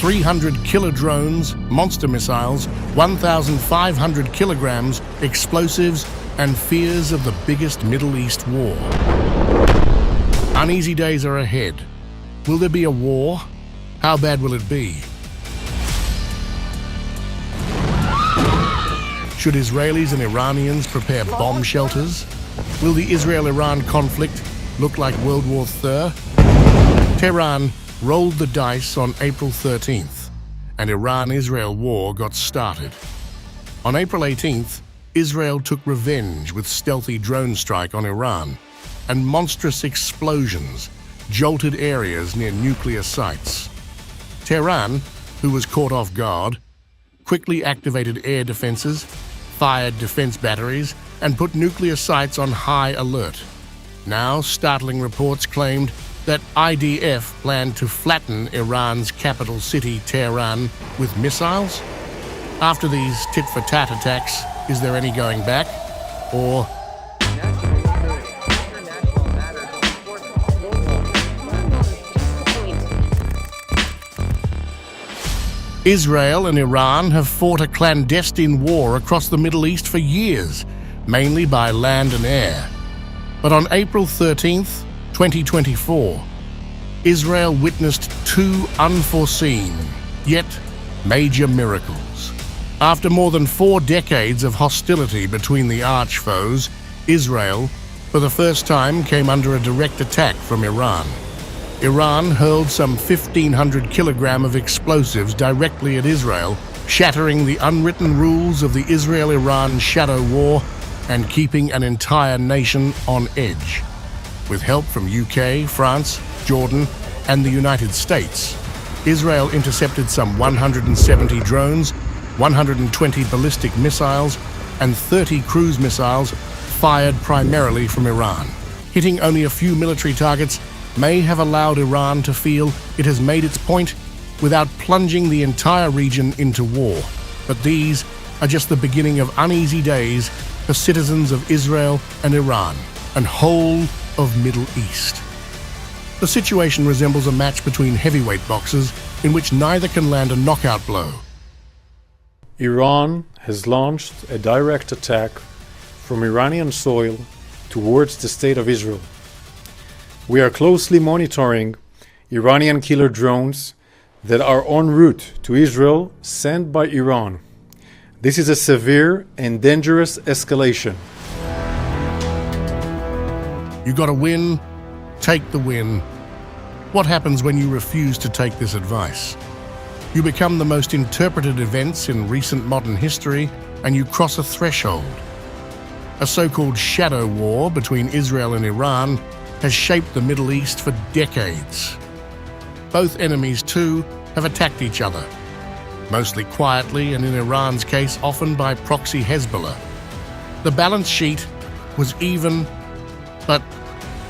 300 killer drones, monster missiles, 1,500 kilograms, explosives, and fears of the biggest Middle East war. Uneasy days are ahead. Will there be a war? How bad will it be? Should Israelis and Iranians prepare bomb shelters? Will the Israel-Iran conflict look like World War III? Tehran rolled the dice on April 13th, and Iran-Israel war got started. On April 18th, Israel took revenge with stealthy drone strike on Iran, and monstrous explosions jolted areas near nuclear sites. Tehran, who was caught off guard, quickly activated air defenses, fired defense batteries, and put nuclear sites on high alert. Now, startling reports claimed that IDF planned to flatten Iran's capital city, Tehran, with missiles? After these tit-for-tat attacks, is there any going back? Or Israel and Iran have fought a clandestine war across the Middle East for years, mainly by land and air. But on April 13th, 2024, Israel witnessed two unforeseen, yet major miracles. After more than 4 decades of hostility between the arch-foes, Israel, for the first time, came under a direct attack from Iran. Iran hurled some 1,500 kilograms of explosives directly at Israel, shattering the unwritten rules of the Israel-Iran shadow war and keeping an entire nation on edge. With help from UK, France, Jordan, and the United States, Israel intercepted some 170 drones, 120 ballistic missiles, and 30 cruise missiles fired primarily from Iran. Hitting only a few military targets may have allowed Iran to feel it has made its point without plunging the entire region into war. But these are just the beginning of uneasy days for citizens of Israel and Iran, and whole of Middle East. The situation resembles a match between heavyweight boxers in which neither can land a knockout blow. Iran has launched a direct attack from Iranian soil towards the state of Israel. We are closely monitoring Iranian killer drones that are en route to Israel sent by Iran. This is a severe and dangerous escalation. You gotta win, take the win. What happens when you refuse to take this advice? You become the most interpreted events in recent modern history, and you cross a threshold. A so-called shadow war between Israel and Iran has shaped the Middle East for decades. Both enemies, too, have attacked each other, mostly quietly and in Iran's case often by proxy Hezbollah. The balance sheet was even, but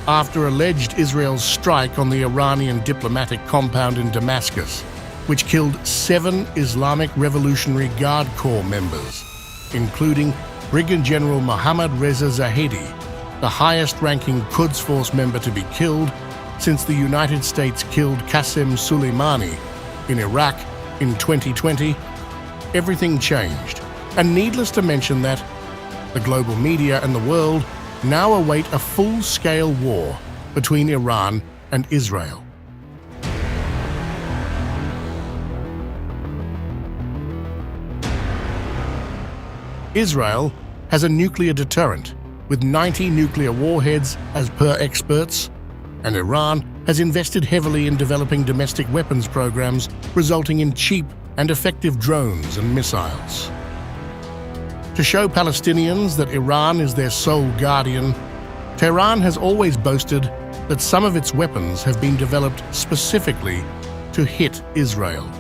after alleged Israel's strike on the Iranian diplomatic compound in Damascus, which killed 7 Islamic Revolutionary Guard Corps members, including Brigadier General Mohammad Reza Zahedi, the highest-ranking Quds Force member to be killed since the United States killed Qasem Soleimani in Iraq in 2020, everything changed. And needless to mention that the global media and the world now await a full-scale war between Iran and Israel. Israel has a nuclear deterrent with 90 nuclear warheads as per experts, and Iran has invested heavily in developing domestic weapons programs resulting in cheap and effective drones and missiles. To show Palestinians that Iran is their sole guardian, Tehran has always boasted that some of its weapons have been developed specifically to hit Israel.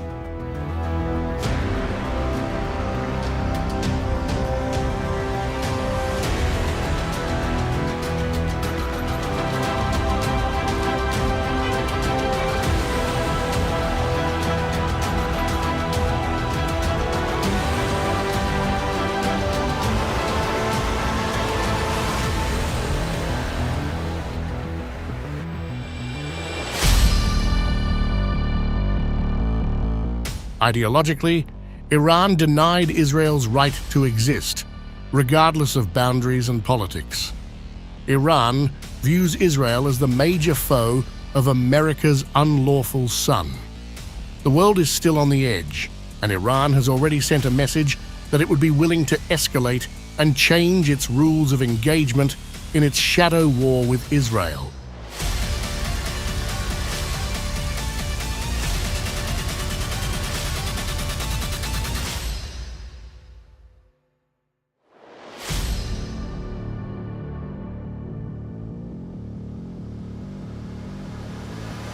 Ideologically, Iran denied Israel's right to exist, regardless of boundaries and politics. Iran views Israel as the major foe of America's unlawful son. The world is still on the edge, and Iran has already sent a message that it would be willing to escalate and change its rules of engagement in its shadow war with Israel.